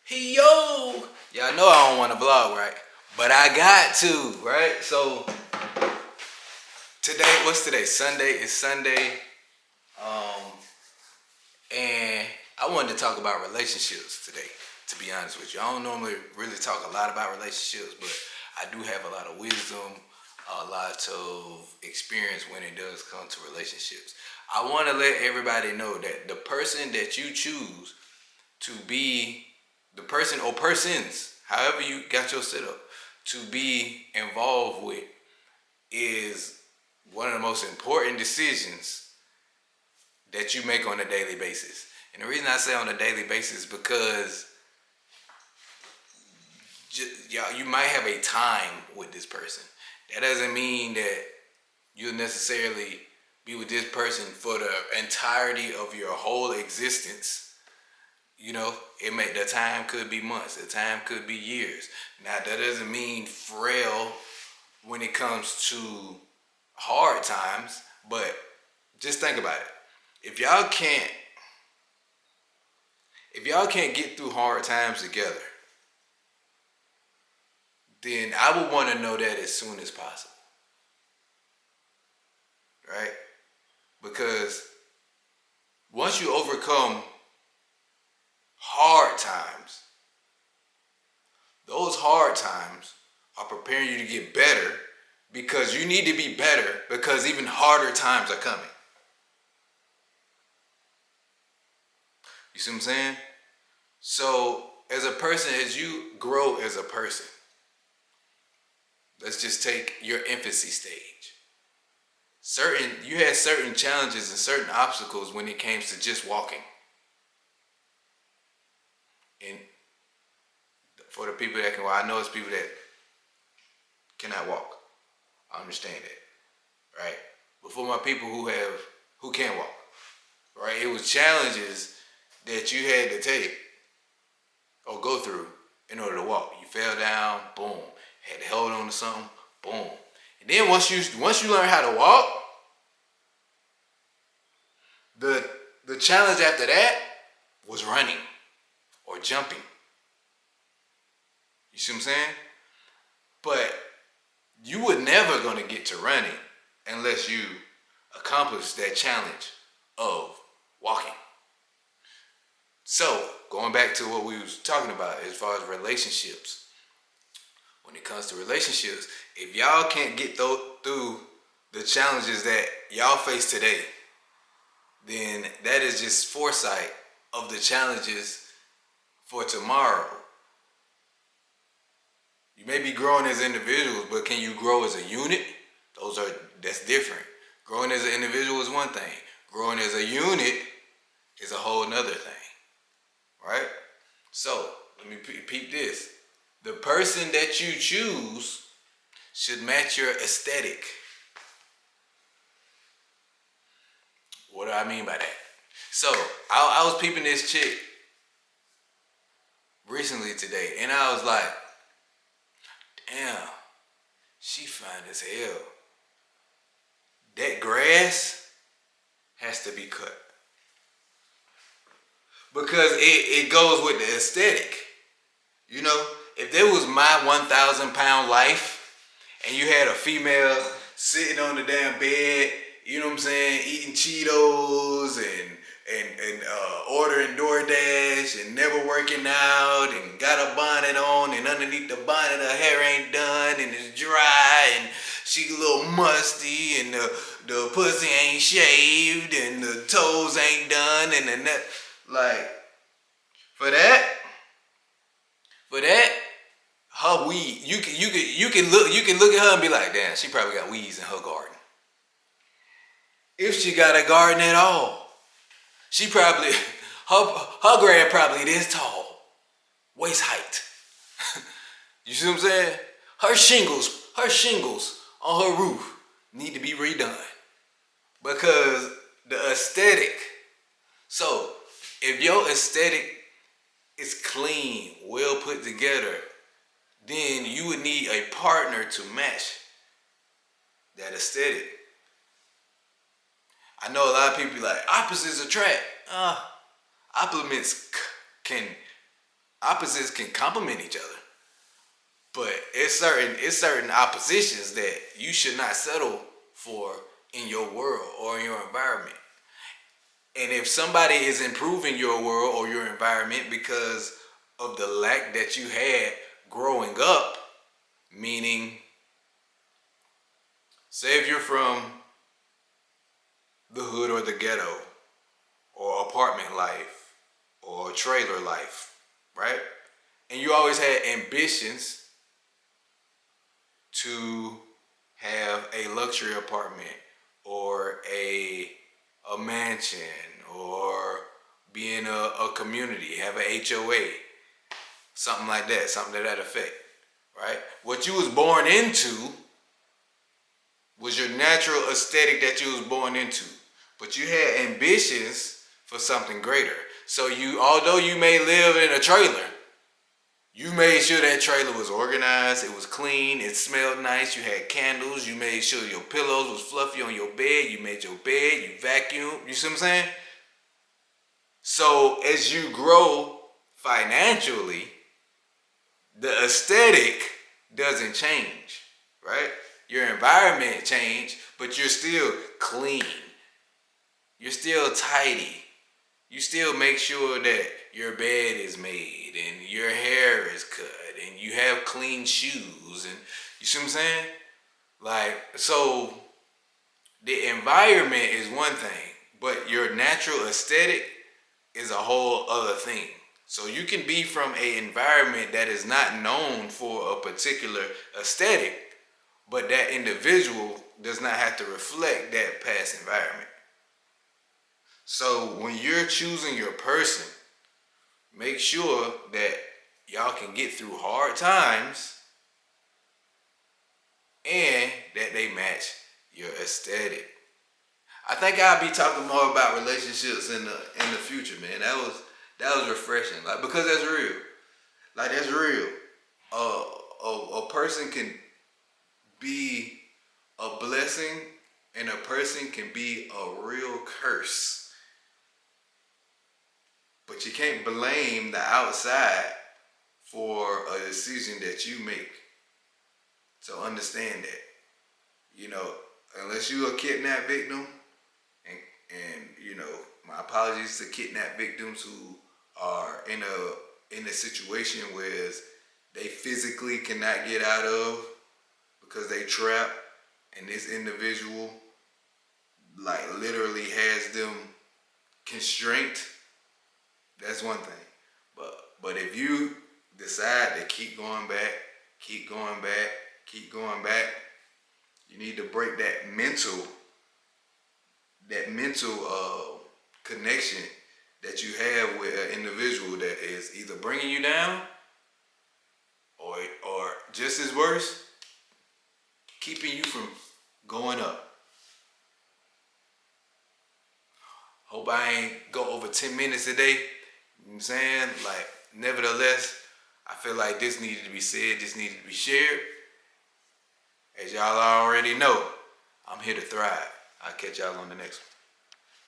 Hey yo! Y'all know I don't want to vlog, right? But I got to, right? So today, what's today? Sunday. It's Sunday. Um, and I wanted to talk about relationships today, to be honest with you. I don't normally really talk a lot about relationships, but I do have a lot of wisdom, a lot of experience when it does come to relationships. I want to let everybody know that the person that you choose to be, the person or persons, however you got your setup, to be involved with is one of the most important decisions that you make on a daily basis. And the reason I say on a daily basis is because you might have a time with this person. That doesn't mean that you'll necessarily be with this person for the entirety of your whole existence. You know, the time could be months, the time could be years. Now that doesn't mean frail when it comes to hard times, but just think about it. If y'all can't get through hard times together, then I would want to know that as soon as possible. Right? Because once you overcome hard times, those hard times are preparing you to get better, because you need to be better because even harder times are coming. You see what I'm saying? So as a person, as you grow as a person, let's just take your infancy stage. You had certain challenges and certain obstacles when it came to just walking. And for the people that can walk, I know it's people that cannot walk. I understand that, right? But for my people who can walk, right? It was challenges that you had to take or go through in order to walk. You fell down, boom. Had to hold on to something, boom. And then once you learn how to walk, the challenge after that was running or jumping. You see what I'm saying? But you were never going to get to running unless you accomplish that challenge of walking. So, going back to what we was talking about as far as relationships. When it comes to relationships, if y'all can't get through the challenges that y'all face today, then that is just foresight of the challenges for tomorrow. You may be growing as individuals, but can you grow as a unit? That's different. Growing as an individual is one thing. Growing as a unit is a whole nother thing. Right? So, let me peep this. The person that you choose should match your aesthetic. What do I mean by that? So, I was peeping this chick recently today, and I was like, damn, she fine as hell. That grass has to be cut. Because it goes with the aesthetic. You know, if there was my 1,000 pound life and you had a female sitting on the damn bed, you know what I'm saying, eating Cheetos and ordering DoorDash and never working out and got a bonnet on, and underneath the bonnet her hair ain't done and it's dry and she a little musty and the pussy ain't shaved and the toes ain't done and the neck, like, for that, her weed, you can look at her and be like, damn, she probably got weeds in her garden. If she got a garden at all, she probably her grad probably this tall, waist height. You see what I'm saying? Her shingles on her roof need to be redone because the aesthetic. So if your aesthetic is clean, well put together, then you would need a partner to match that aesthetic. I know a lot of people be like, opposites attract. Opposites can Opposites can complement each other. But it's certain oppositions that you should not settle for in your world or in your environment. And if somebody is improving your world or your environment because of the lack that you had growing up, meaning, say if you're from the hood or the ghetto or apartment life or trailer life, right? And you always had ambitions to have a luxury apartment or a mansion or be in a community, have an HOA, something like that, something to that effect, right? What you was born into was your natural aesthetic that you was born into, but you had ambitions for something greater. So you, although you may live in a trailer, you made sure that trailer was organized, it was clean, it smelled nice, you had candles, you made sure your pillows was fluffy on your bed, you made your bed, you vacuumed, you see what I'm saying? So as you grow financially, the aesthetic doesn't change, right? Your environment change, but you're still clean. You're still tidy. You still make sure that your bed is made and your hair is cut and you have clean shoes and you see what I'm saying? Like, so the environment is one thing, but your natural aesthetic is a whole other thing. So you can be from an environment that is not known for a particular aesthetic, but that individual does not have to reflect that past environment. So when you're choosing your person, make sure that y'all can get through hard times and that they match your aesthetic. I think I'll be talking more about relationships in the future, man. That was refreshing, like, because that's real. Like, that's real. A person can be a blessing, and a person can be a real curse. But you can't blame the outside for a decision that you make. So understand that. You know, unless you're a kidnap victim, and you know, my apologies to kidnap victims who are in a situation where they physically cannot get out of because they trapped, and this individual like literally has them constrained. That's one thing. But if you decide to keep going back, keep going back, keep going back, you need to break that mental connection that you have with an individual that is either bringing you down or just as worse, keeping you from going up. Hope I ain't go over 10 minutes today. You know what I'm saying? Like, nevertheless, I feel like this needed to be said, this needed to be shared. As y'all already know, I'm here to thrive. I'll catch y'all on the next one.